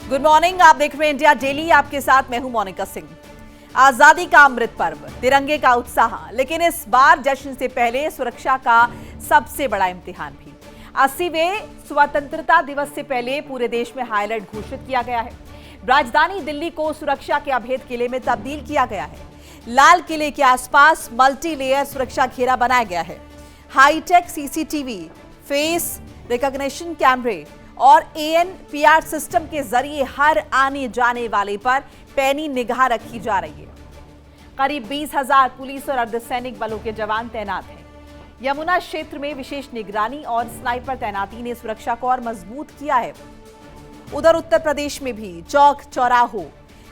Good morning, आप देख रहे हैं इंडिया डेली। आपके साथ मैं हूं मोनिका सिंह। आजादी का अमृत पर्व, तिरंगे का उत्साह, लेकिन इस बार जश्न से पहले सुरक्षा का सबसे बड़ा इम्तिहान भी। 80वें स्वतंत्रता दिवस से पहले पूरे देश में हाई अलर्ट घोषित किया गया है। राजधानी दिल्ली को सुरक्षा के अभेद किले में तब्दील किया गया है। लाल किले के आसपास मल्टी लेयर सुरक्षा घेरा बनाया गया है। हाईटेक सीसीटीवी, फेस रिकॉग्निशन कैमरे और ANPR सिस्टम के जरिए हर आने जाने वाले पर पैनी निगाह रखी जा रही है। करीब 20,000 पुलिस और अर्धसैनिक बलों के जवान तैनात हैं। यमुना क्षेत्र में विशेष निगरानी और स्नाइपर तैनाती ने सुरक्षा को और मजबूत किया है। उधर उत्तर प्रदेश में भी चौक चौराहों,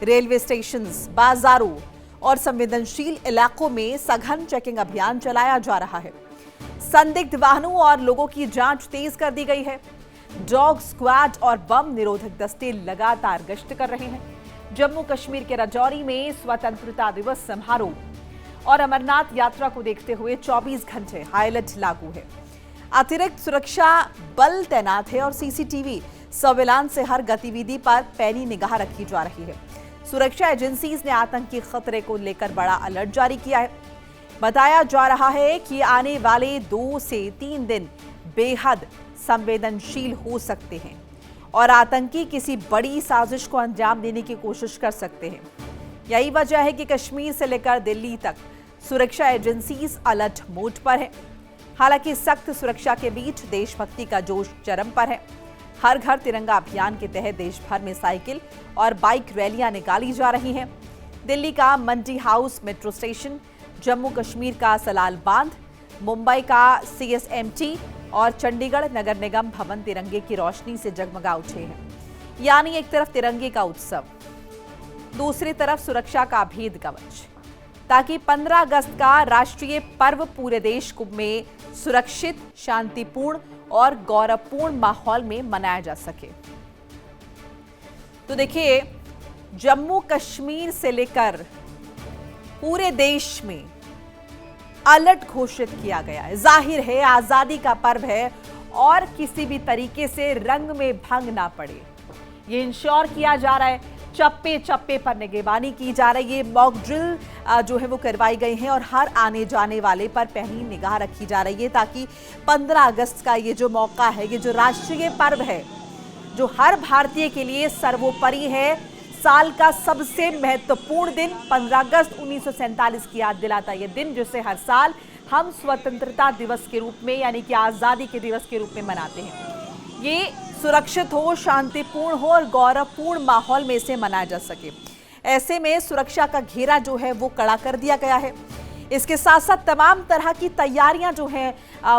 रेलवे स्टेशन, बाजारों और संवेदनशील इलाकों में सघन चेकिंग अभियान चलाया जा रहा है। संदिग्ध वाहनों और लोगों की जांच तेज कर दी गई है। डॉग स्क्वाड और बम निरोधक दस्ते लगातार गश्त कर रहे हैं। जम्मू कश्मीर के राजौरी में स्वतंत्रता दिवस समारोह और अमरनाथ यात्रा को देखते हुए 24 घंटे हाई अलर्ट लागू है। अतिरिक्त सुरक्षा बल तैनात है और सीसीटीवी सर्विलांस से हर गतिविधि पर पैनी निगाह रखी जा रही है। सुरक्षा एजेंसीज ने आतंकी खतरे को लेकर बड़ा अलर्ट जारी किया है। बताया जा रहा है कि आने वाले 2 से 3 दिन बेहद संवेदनशील हो सकते हैं और आतंकी किसी बड़ी साजिश को अंजाम देने की कोशिश कर सकते हैं। यही वजह है कि कश्मीर से लेकर दिल्ली तक सुरक्षा एजेंसीज अलर्ट मोड पर हैं। हालांकि सख्त सुरक्षा के बीच देशभक्ति का जोश चरम पर है। हर घर तिरंगा अभियान के तहत देश भर में साइकिल और बाइक रैलियां निकाली जा रही हैं। दिल्ली का मंडी हाउस मेट्रो स्टेशन, जम्मू कश्मीर का सलाल बांध, मुंबई का CSMT और चंडीगढ़ नगर निगम भवन तिरंगे की रोशनी से जगमगा उठे हैं। यानी एक तरफ तिरंगे का उत्सव, दूसरी तरफ सुरक्षा का अभेद कवच, ताकि 15 अगस्त का राष्ट्रीय पर्व पूरे देश में सुरक्षित, शांतिपूर्ण और गौरवपूर्ण माहौल में मनाया जा सके। तो देखिए, जम्मू कश्मीर से लेकर पूरे देश में अलर्ट घोषित किया गया है। जाहिर है आजादी का पर्व है और किसी भी तरीके से रंग में भंग ना पड़े, ये इंश्योर किया जा रहा है। चप्पे चप्पे पर निगरानी की जा रही है। मॉक ड्रिल जो है वो करवाई गई है और हर आने जाने वाले पर पैनी निगाह रखी जा रही है, ताकि 15 अगस्त का ये जो मौका है, ये जो राष्ट्रीय पर्व है, जो हर भारतीय के लिए सर्वोपरि है, साल का सबसे महत्वपूर्ण दिन, 15 अगस्त 1947 की याद दिलाता ये दिन, जिसे हर साल हम स्वतंत्रता दिवस के रूप में, यानी कि आजादी के दिवस के रूप में मनाते हैं। ये सुरक्षित हो, शांतिपूर्ण हो और गौरवपूर्ण माहौल में इसे मनाया जा सके। ऐसे में सुरक्षा का घेरा जो है वो कड़ा कर दिया गया है। इसके साथ साथ तमाम तरह की तैयारियां जो हैं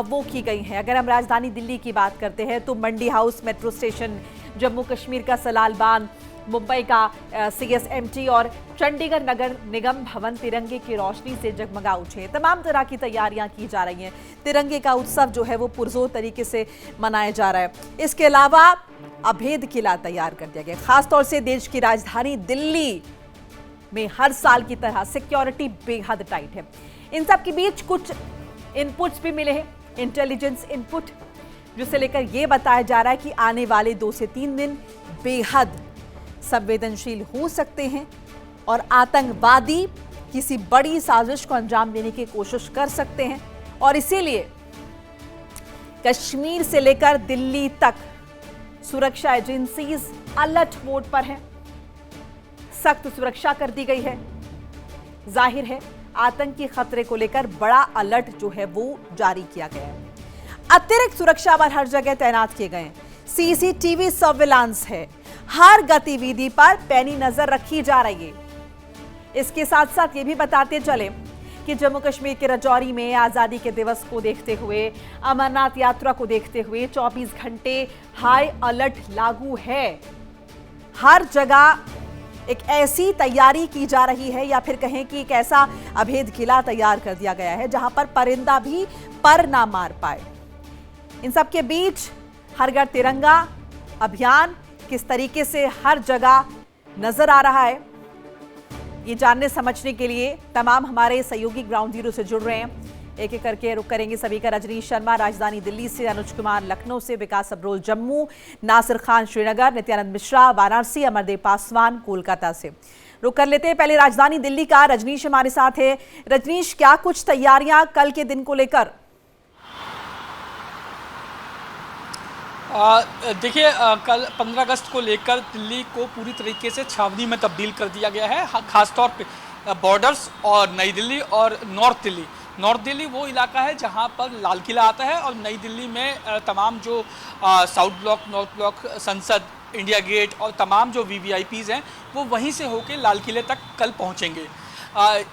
वो की गई हैं। अगर हम राजधानी दिल्ली की बात करते हैं तो मंडी हाउस मेट्रो स्टेशन, जम्मू कश्मीर का सलाल बांध, मुंबई का CSMT और चंडीगढ़ नगर निगम भवन तिरंगे की रोशनी से जगमगा उठे। तमाम तरह की तैयारियां की जा रही हैं। तिरंगे का उत्सव जो है वो पुरजोर तरीके से मनाया जा रहा है। इसके अलावा अभेद किला तैयार कर दिया गया। खासतौर से देश की राजधानी दिल्ली में हर साल की तरह सिक्योरिटी बेहद टाइट है। इन सब के बीच कुछ इनपुट्स भी मिले हैं, इंटेलिजेंस इनपुट, जिसे लेकर यह बताया जा रहा है कि आने वाले 2 से 3 दिन बेहद संवेदनशील हो सकते हैं और आतंकवादी किसी बड़ी साजिश को अंजाम देने की कोशिश कर सकते हैं। और इसीलिए कश्मीर से लेकर दिल्ली तक सुरक्षा एजेंसीज अलर्ट मोड पर हैं। सख्त सुरक्षा कर दी गई है। जाहिर है आतंकी खतरे को लेकर बड़ा अलर्ट जो है वो जारी किया गया है। अतिरिक्त सुरक्षा बल हर जगह तैनात किए गए हैं। CCTV सर्विलांस है। हर गतिविधि पर पैनी नजर रखी जा रही है। इसके साथ साथ ये भी बताते चले कि जम्मू कश्मीर के राजौरी में आजादी के दिवस को देखते हुए, अमरनाथ यात्रा को देखते हुए 24 घंटे हाई अलर्ट लागू है। हर जगह एक ऐसी तैयारी की जा रही है, या फिर कहें कि एक ऐसा अभेद किला तैयार कर दिया गया है जहां पर परिंदा भी पर ना मार पाए। इन सब के बीच हर घर तिरंगा अभियान किस तरीके से हर जगह नजर आ रहा है, ये जानने समझने के लिए तमाम हमारे सहयोगी ग्राउंड जीरो से जुड़ रहे हैं। एक एक करके रुक करेंगे सभी का। रजनीश शर्मा राजधानी दिल्ली से, अनुज कुमार लखनऊ से, विकास अब्रोल जम्मू, नासिर खान श्रीनगर, नित्यानंद मिश्रा वाराणसी, अमरदेव पासवान कोलकाता से। रुक कर लेते हैं पहले राजधानी दिल्ली का। रजनीश हमारे साथ है। रजनीश, क्या कुछ तैयारियां कल के दिन को लेकर? देखिए, कल 15 अगस्त को लेकर दिल्ली को पूरी तरीके से छावनी में तब्दील कर दिया गया है। खासतौर पे बॉर्डर्स और नई दिल्ली और नॉर्थ दिल्ली। नॉर्थ दिल्ली वो इलाका है जहां पर लाल किला आता है, और नई दिल्ली में तमाम जो साउथ ब्लॉक, नॉर्थ ब्लॉक, संसद, इंडिया गेट और तमाम जो वीवीआईपीज़ हैं वो वहीं से होकर लाल किले तक कल पहुंचेंगे।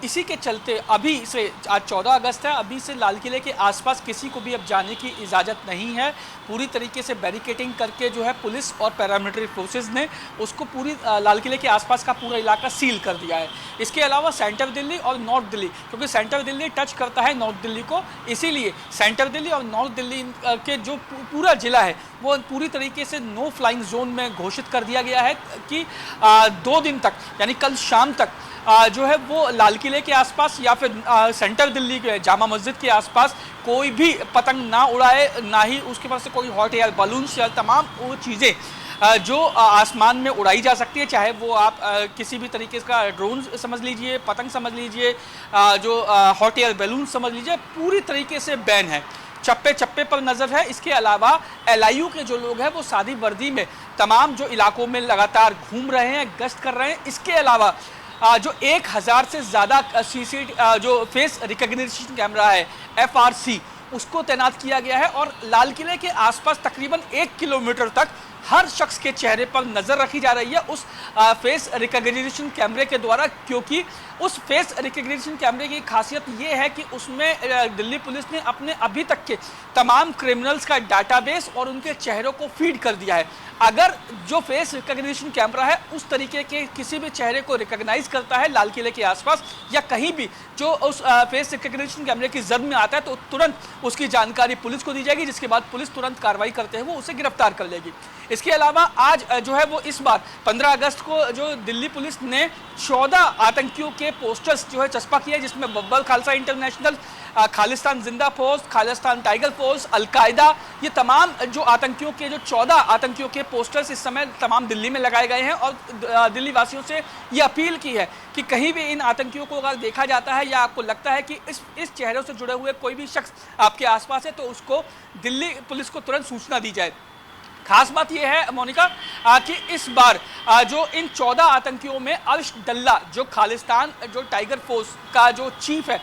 इसी के चलते अभी से, आज 14 अगस्त है, अभी से लाल किले के आसपास किसी को भी अब जाने की इजाज़त नहीं है। पूरी तरीके से बैरिकेटिंग करके जो है पुलिस और पैरामिलिट्री फोर्सेस ने उसको पूरी लाल किले के आसपास का पूरा इलाका सील कर दिया है। इसके अलावा सेंट्रल दिल्ली और नॉर्थ दिल्ली, क्योंकि सेंट्रल दिल्ली टच करता है नॉर्थ दिल्ली को, इसीलिए सेंट्रल दिल्ली और नॉर्थ दिल्ली के जो पूरा जिला है वो पूरी तरीके से नो फ्लाइंग जोन में घोषित कर दिया गया है कि 2 दिन तक, यानी कल शाम तक जो है वो लाल किले के आसपास या फिर सेंट्रल दिल्ली के जामा मस्जिद के आसपास कोई भी पतंग ना उड़ाए, ना ही उसके पास से कोई हॉट एयर बलून्स या तमाम वो चीज़ें जो आसमान में उड़ाई जा सकती है, चाहे वो आप किसी भी तरीके का ड्रोन समझ लीजिए, पतंग समझ लीजिए, जो हॉट एयर बैलून समझ लीजिए, पूरी तरीके से बैन है। चप्पे चप्पे पर नज़र है। इसके अलावा एलआईयू के जो लोग हैं वो सादी वर्दी में तमाम जो इलाकों में लगातार घूम रहे हैं, गश्त कर रहे हैं। इसके अलावा जो 1000 से ज़्यादा जो फेस रिकग्निशन कैमरा है FRC, उसको तैनात किया गया है, और लाल किले के आसपास तकरीबन 1 किलोमीटर तक हर शख्स के चेहरे पर नज़र रखी जा रही है उस फेस रिकग्निशन कैमरे के द्वारा, क्योंकि उस फेस रिकग्निशन कैमरे की खासियत ये है कि उसमें दिल्ली पुलिस ने अपने अभी तक के तमाम क्रिमिनल्स का डाटाबेस और उनके चेहरों को फीड कर दिया है। अगर जो फेस रिकग्निशन कैमरा है उस तरीके के किसी भी चेहरे को रिकग्नाइज करता है लाल किले के आसपास या कहीं भी जो उस फेस रिकग्निशन कैमरे की जद में आता है, तो तुरंत उसकी जानकारी पुलिस को दी जाएगी, जिसके बाद पुलिस तुरंत कार्रवाई करते हुए उसे गिरफ्तार कर लेगी। इसके अलावा आज जो है वो इस बार 15 अगस्त को जो दिल्ली पुलिस ने 14 आतंकियों के पोस्टर्स जो है चस्पा किया है, जिसमें बब्बर खालसा इंटरनेशनल, खालिस्तान जिंदा force, Khalistan tiger force, al Qaeda, ये तमाम जो आतंकियों के जो 14 आतंकियों के पोस्टर्स इस समय तमाम दिल्ली में लगाए गए हैं, और दिल्ली वासियों से ये अपील की है कि कहीं भी इन आतंकियों को अगर देखा जाता है या आपको लगता है कि इस चेहरों से जुड़े हुए कोई भी शख्स आपके आसपास है, तो उसको दिल्ली पुलिस को तुरंत सूचना दी जाए। खास बात यह है मोनिका कि इस बार जो इन 14 आतंकियों में अर्श डल्ला, जो खालिस्तान जो टाइगर फोर्स का जो चीफ है,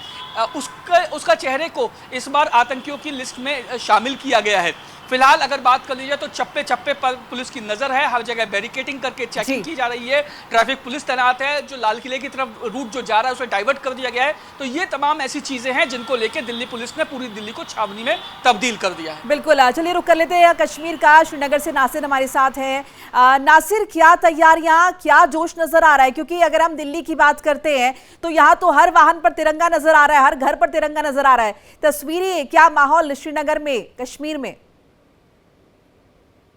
उसका चेहरे को इस बार आतंकियों की लिस्ट में शामिल किया गया है। फिलहाल अगर बात कर ली जाए तो चप्पे चप्पे पर पुलिस की नजर है, हर जगह बैरिकेटिंग करके चेकिंग की जा रही है, ट्रैफिक पुलिस तैनात है, जो लाल किले की तरफ रूट जो जा रहा है उसे डाइवर्ट कर दिया गया है। तो ये तमाम ऐसी चीजें हैं जिनको लेकर दिल्ली पुलिस ने पूरी दिल्ली को छावनी में तब्दील कर दिया है। बिल्कुल, चलिए रुक कर लेते हैं कश्मीर का। श्रीनगर से नासिर हमारे साथ है। नासिर, क्या तैयारियां, क्या जोश नजर आ रहा है? क्योंकि अगर हम दिल्ली की बात करते हैं तो यहाँ तो हर वाहन पर तिरंगा नजर आ रहा है, हर घर पर तिरंगा नजर आ रहा है। तस्वीरें, क्या माहौल श्रीनगर में, कश्मीर में?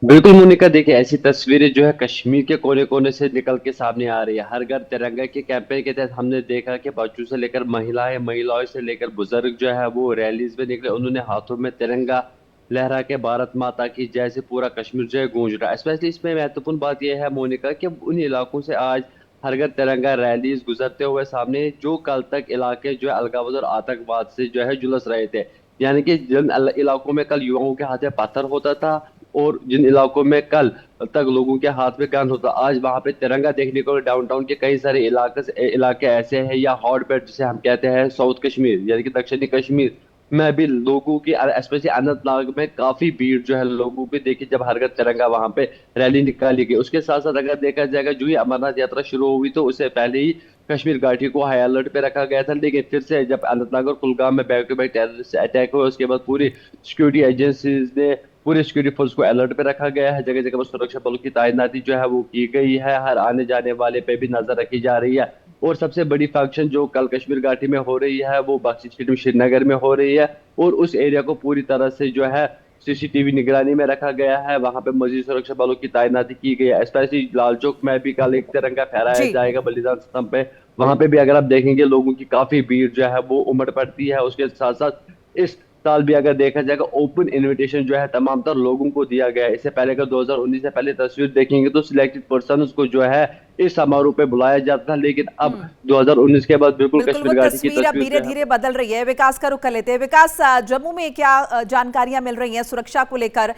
बिल्कुल मोनिका, देखिए ऐसी तस्वीरें जो है कश्मीर के कोने कोने से निकल के सामने आ रही है। हर घर तिरंगा के कैंपेन के तहत हमने देखा कि बच्चों से लेकर महिलाओं से लेकर बुजुर्ग जो है वो रैलीज में निकले, उन्होंने हाथों में तिरंगा लहरा के भारत माता की जैसे पूरा कश्मीर जो है गूंज रहा है। स्पेशली इसमें महत्वपूर्ण बात यह है मोनिका कि उन इलाकों से आज हर घर तिरंगा रैलीज गुजरते हुए सामने, जो कल तक इलाके जो है अलगावद और आतंकवाद से जो है झुलस रहे थे। यानी कि जिन इलाकों में कल युवाओं के हाथ में पत्थर होता था और जिन इलाकों में कल तक लोगों के हाथ में गन होता, आज वहां पे तिरंगा देखने को डाउनटाउन के कई सारे इलाके ऐसे हैं, या हॉट बेड जिसे हम कहते हैं साउथ कश्मीर यानी कि दक्षिणी कश्मीर में भी लोगों की, स्पेशली अनंतनाग में काफी भीड़ जो है लोगों की देखी जब हर घर तिरंगा वहां पे रैली निकाली गई। उसके साथ साथ अगर देखा जाएगा जो ही अमरनाथ यात्रा शुरू हुई तो उससे पहले ही कश्मीर घाटी को हाई अलर्ट पे रखा गया था, लेकिन फिर से जब अनंतनाग और कुलगाम में back to back terrorist attack हुए उसके बाद पूरी सिक्योरिटी एजेंसीज ने, पूरी सिक्योरिटी फोर्स को अलर्ट पे रखा गया है। जगह जगह पर सुरक्षा बलों की तैनाती जो है वो की गई है, हर आने जाने वाले पे भी नजर रखी जा रही है। और सबसे बड़ी फंक्शन जो कल कश्मीर घाटी में हो रही है वो बख्शी स्टेडियम श्रीनगर में हो रही है, और उस एरिया को पूरी तरह से जो है सीसीटीवी निगरानी में रखा गया है। वहां पे मजीद सुरक्षा बलों की तैनाती की गई है। स्पेशली लाल चौक में भी कल एक तिरंगा फहराया जाएगा बलिदान स्तंभ पे, वहां पे भी अगर आप देखेंगे लोगों की काफी भीड़ जो है वो उमड़ पड़ती है। उसके साथ साथ इस साल भी अगर देखा जाएगा ओपन इनविटेशन जो है तमाम तर लोगों को दिया गया है। इससे पहले अगर 2019 से पहले तस्वीर देखेंगे तो सिलेक्टेड पर्सन को जो है इस समारोह पे बुलाया जाता था, लेकिन अब 2019 के बाद बिल्कुल बिल्कुल, वो कश्मीर घाटी की तस्वीर अब तस्वीर धीरे जो है धीरे बदल रही है। विकास का रुख कर लेते हैं। विकास, जम्मू में क्या जानकारियां मिल रही हैं सुरक्षा को लेकर?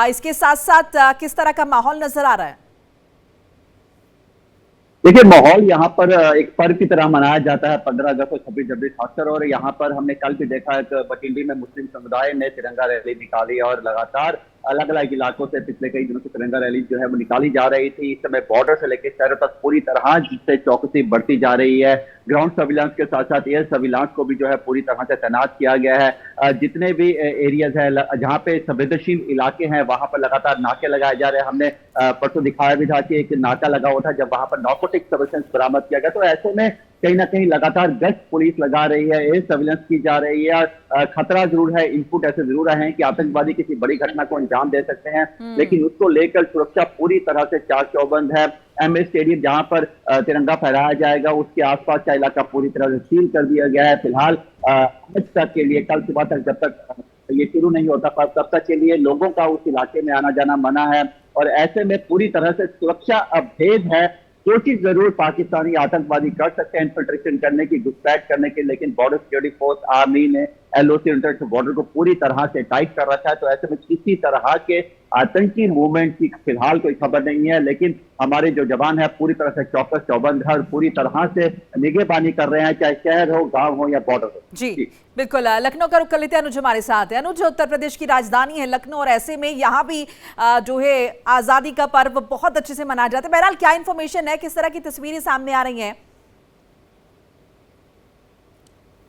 इसके साथ साथ किस तरह का माहौल नजर आ रहा है? देखिए, माहौल यहाँ पर एक पर्व की तरह मनाया जाता है 15 अगस्त और 26 जनवरी खासकर। और यहाँ पर हमने कल भी देखा है कि बटिंडी में मुस्लिम समुदाय ने तिरंगा रैली निकाली और लगातार अलग अलग इलाकों से पिछले कई दिनों से तिरंगा रैली जो है वो निकाली जा रही थी। इस समय बॉर्डर से लेकर शहरों तक पूरी तरह से चौकसी बढ़ती जा रही है। ग्राउंड सर्विलांस के साथ साथ एयर सर्विलांस को भी जो है पूरी तरह से तैनात किया गया है। जितने भी एरियाज है जहाँ पे संवेदनशील इलाके हैं वहां पर लगातार नाके लगाए जा रहे हैं। हमने परसों दिखाया भी था कि एक नाका लगा हुआ था जब वहां पर नार्कोटिक सब्सटेंस बरामद किया गया। तो ऐसे में कहीं ना कहीं लगातार गश्त पुलिस लगा रही है, एयर सर्विलेंस की जा रही है। खतरा जरूर है, इनपुट ऐसे जरूर रहे हैं कि आतंकवादी किसी बड़ी घटना को अंजाम दे सकते हैं, लेकिन उसको लेकर सुरक्षा पूरी तरह से चाक चौबंद है। एमए स्टेडियम जहां पर तिरंगा फहराया जाएगा उसके आसपास का इलाका पूरी तरह से सील कर दिया गया है। फिलहाल आज तक के लिए, कल सुबह तक जब तक ये शुरू नहीं होता तब तक के लिए लोगों का उस इलाके में आना जाना मना है। और ऐसे में पूरी तरह से सुरक्षा अभेद है। कोशिश जरूर पाकिस्तानी आतंकवादी कर सकते हैं इन्फिल्ट्रेशन करने की, घुसपैठ करने की, लेकिन बॉर्डर सिक्योरिटी फोर्स आर्मी ने एलओसी इंटरनेशनल बॉर्डर को पूरी तरह से टाइट कर रखा है। तो ऐसे में किसी तरह के आतंकी मूवमेंट की फिलहाल कोई खबर नहीं है, लेकिन हमारे जो जवान है पूरी तरह से चौकस चौबंद है और पूरी तरह से निगहबानी कर रहे हैं, चाहे शहर हो, गांव हो या बॉर्डर हो। जी बिल्कुल। लखनऊ का रुख कर लेते हैं। अनुज हमारे साथ है। अनुज, उत्तर प्रदेश की राजधानी है लखनऊ और ऐसे में यहाँ भी जो है आजादी का पर्व बहुत अच्छे से मनाया जाता है। बहरहाल क्या इन्फॉर्मेशन है, किस तरह की तस्वीरें सामने आ रही हैं?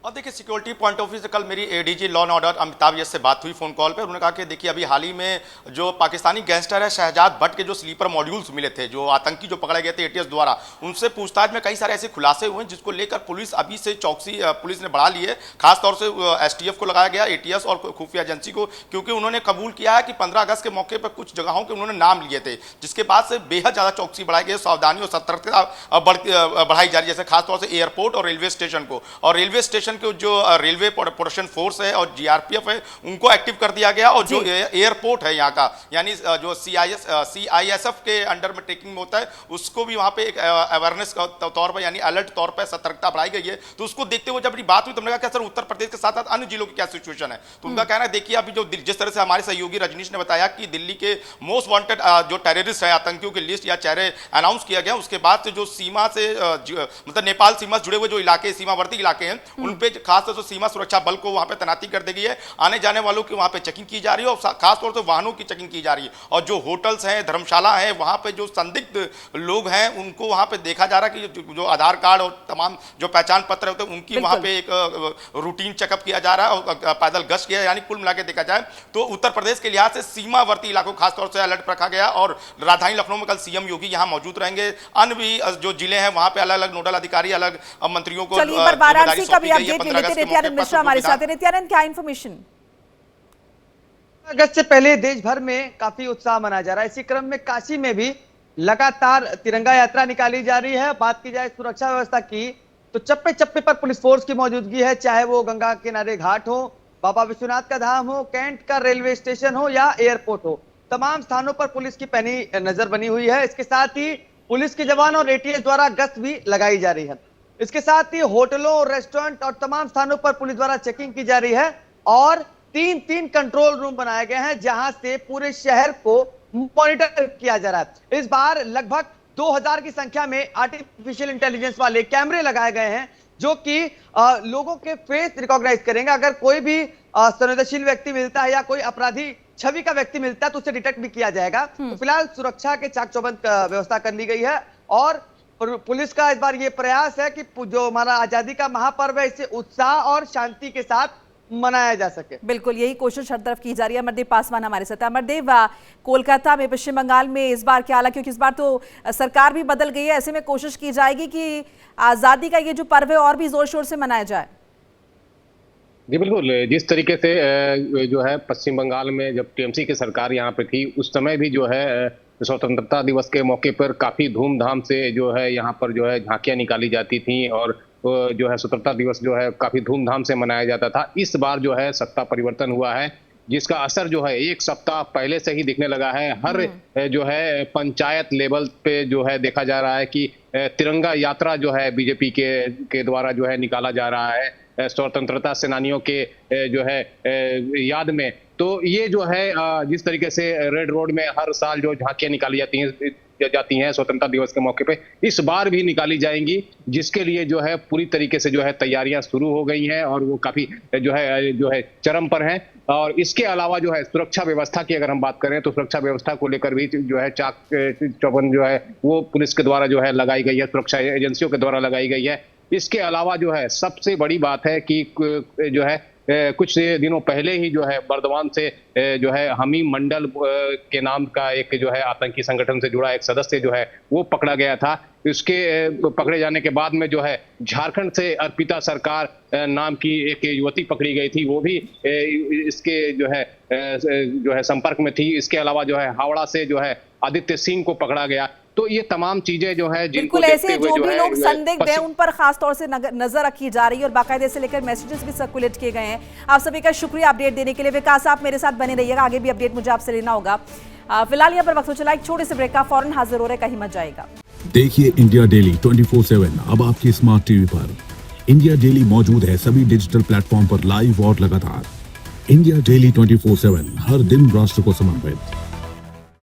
और देखिए, सिक्योरिटी पॉइंट ऑफ व्यू से कल मेरी ADG law and order Amitabh Yash से बात हुई फोन कॉल पे। उन्होंने कहा कि देखिए अभी हाल ही में जो पाकिस्तानी गैंगस्टर है शहजाद भट्ट के जो स्लीपर मॉड्यूल्स मिले थे, जो आतंकी जो पकड़े गए थे एटीएस द्वारा, उनसे पूछताछ में कई सारे ऐसे खुलासे हुए जिसको लेकर पुलिस अभी से चौकसी पुलिस ने बढ़ा ली है। खासतौर से एसटीएफ को लगाया गया, एटीएस और खुफिया एजेंसी को, क्योंकि उन्होंने कबूल किया है कि 15 अगस्त के मौके पर कुछ जगहों के उन्होंने नाम लिए थे, जिसके बाद से बेहद ज़्यादा चौकसी बढ़ाई गई, सावधानी और सतर्कता बढ़ाई जा रही है। जैसे खासतौर से एयरपोर्ट और रेलवे स्टेशन को, और रेलवे स्टेशन के जो रेलवे प्रोटेक्शन फोर्स है और जीआरपीएफ है उनको एक्टिव कर दिया गया। और जो एयरपोर्ट है यहाँ का, यानी जो सीआईएसएफ के अंडर में ट्रेकिंग होता है, उसको भी वहाँ पे एक अवेयरनेस के तौर पर यानी अलर्ट तौर पर सतर्कता बढ़ाई गई है। तो उसको देखते हुए जब अपनी बात हुई तो हमने कहा सर उत्तर प्रदेश के साथ साथ अन्य जिलों की क्या सिचुएशन है। तो उनका कहना है देखिए अभी जो जिस तरह से हमारे सहयोगी रजनीश ने बताया कि दिल्ली के मोस्ट वांटेड जो टेररिस्ट है, आतंकियों की लिस्ट या चेहरे अनाउंस किया गया, उसके बाद से जो सीमा से मतलब नेपाल सीमा से जुड़े हुए जो इलाके, सीमावर्ती इलाके हैं, उन पे खासतौर से सीमा सुरक्षा बल को वहां पे तैनाती कर दी गई है। आने जाने वालों की वहां पे चेकिंग की जा रही है और खासतौर से वाहनों की चेकिंग की जा रही है। और जो होटल्स हैं, धर्मशाला है, वहां पे जो संदिग्ध लोग हैं उनको वहां पे देखा जा रहा है कि जो आधार कार्ड और तमाम जो पहचान पत्र होते हैं उनकी वहां पे एक रूटीन चेकअप किया जा रहा है और पैदल गश्त किया, यानी कुल मिलाकर देखा जाए तो उत्तर प्रदेश के लिहाज से सीमावर्ती इलाकों खासतौर से अलर्ट रखा गया। और राजधानी लखनऊ में कल सीएम योगी यहां मौजूद रहेंगे। अन्य भी जो जिले हैं वहां पे अलग अलग नोडल अधिकारी, अलग मंत्रियों को वाराणसी का भी अपडेट ले लेते हैं। नित्यानंद मिश्रा हमारे साथ है। नित्यानंद, क्या इन्फॉर्मेशन? अगस्त से पहले देश भर में काफी उत्साह मनाया जा रहा है। इसी क्रम में काशी में भी लगातार तिरंगा यात्रा निकाली जा रही है। बात की जाए सुरक्षा व्यवस्था की तो चप्पे चप्पे पर पुलिस फोर्स की मौजूदगी है, चाहे वो गंगा किनारे घाट हो, बाबा विश्वनाथ का धाम हो, कैंट का रेलवे स्टेशन हो या एयरपोर्ट हो, तमाम स्थानों पर पुलिस की पैनी नजर बनी हुई है। इसके साथ ही पुलिस के जवान और एटीएस द्वारा गश्त भी लगाई जा रही है। इसके साथ ही होटलों, रेस्टोरेंट और तमाम स्थानों पर पुलिस द्वारा चेकिंग की जा रही है और 3 कंट्रोल रूम बनाए गए हैं जहां से पूरे शहर को मॉनिटर किया जा रहा है। इस बार लगभग 2000 की संख्या में आर्टिफिशियल इंटेलिजेंस वाले कैमरे लगाए गए हैं जो कि लोगों के फेस रिकॉग्नाइज करेंगे। अगर कोई भी संवेदनशील व्यक्ति मिलता है या कोई अपराधी छवि का व्यक्ति मिलता है तो उसे डिटेक्ट भी किया जाएगा। तो फिलहाल सुरक्षा के चाक चौबंद व्यवस्था कर ली गई है और पुलिस का इस बार ये प्रयास है कि जो हमारा आजादी का महापर्व है इसे उत्साह और शांति के साथ मनाया जा सके। बिल्कुल यही कोशिश हर तरफ की जा रही है। अमरदेव पासवान हमारे साथ है। अमरदेव, कोलकाता में, पश्चिम बंगाल में इस बार क्या हाल है, क्योंकि इस बार तो सरकार भी बदल गई है, ऐसे में कोशिश की जाएगी कि आजादी का ये जो पर्व है और भी जोर शोर से मनाया जाए? जी बिल्कुल, जिस तरीके से जो है पश्चिम बंगाल में जब टीएमसी की सरकार यहाँ पे थी उस समय भी जो है स्वतंत्रता दिवस के मौके पर काफी धूमधाम से जो है यहाँ पर जो है झांकियां निकाली जाती थी और जो है स्वतंत्रता दिवस जो है काफी धूमधाम से मनाया जाता था। इस बार जो है सत्ता परिवर्तन हुआ है, जिसका असर जो है एक सप्ताह पहले से ही दिखने लगा है। हर जो है पंचायत लेवल पे जो है देखा जा रहा है कि तिरंगा यात्रा जो है बीजेपी के द्वारा जो है निकाला जा रहा है स्वतंत्रता सेनानियों के जो है याद में। तो ये जो है जिस तरीके से रेड रोड में हर साल जो झांकियां निकाली जाती हैं स्वतंत्रता दिवस के मौके पे, इस बार भी निकाली जाएंगी, जिसके लिए जो है पूरी तरीके से जो है तैयारियां शुरू हो गई हैं और वो काफी जो है चरम पर हैं। और इसके अलावा जो है सुरक्षा व्यवस्था की अगर हम बात करें तो सुरक्षा व्यवस्था को लेकर भी जो है चाक चौबंद जो है वो पुलिस के द्वारा जो है लगाई गई है, सुरक्षा एजेंसियों के द्वारा लगाई गई है। इसके अलावा जो है सबसे बड़ी बात है कि जो है कुछ दिनों पहले ही जो है बर्दवान से जो है हमीम मंडल के नाम का एक जो है आतंकी संगठन से जुड़ा एक सदस्य जो है वो पकड़ा गया था। इसके पकड़े जाने के बाद में जो है झारखंड से अर्पिता सरकार नाम की एक युवती पकड़ी गई थी, वो भी इसके जो है संपर्क में थी। इसके अलावा जो है हावड़ा से जो है आदित्य सिंह को पकड़ा गया। तो ये तमाम चीजें जो है बिल्कुल ऐसे जो भी लोग संदिग्ध हैं उन पर खास तौर से नजर रखी जा रही है और बाकायदे से लेकर मैसेजेस भी सर्कुलेट किए गए हैं। आप सभी का शुक्रिया अपडेट देने के लिए। विकास आप मेरे साथ बने रहिएगा, आगे भी अपडेट मुझे आपसे लेना होगा। फिलहाल यहाँ पर वक्त हो चला एक छोटे से ब्रेक का, फौरन हाजिर हो रहे, कहीं मत जाएगा। देखिए इंडिया डेली 24/7 अब आपकी स्मार्ट टीवी पर। इंडिया डेली मौजूद है सभी डिजिटल प्लेटफॉर्म पर लाइव और लगातार। इंडिया डेली 24/7 हर दिन राष्ट्र को समर्पित।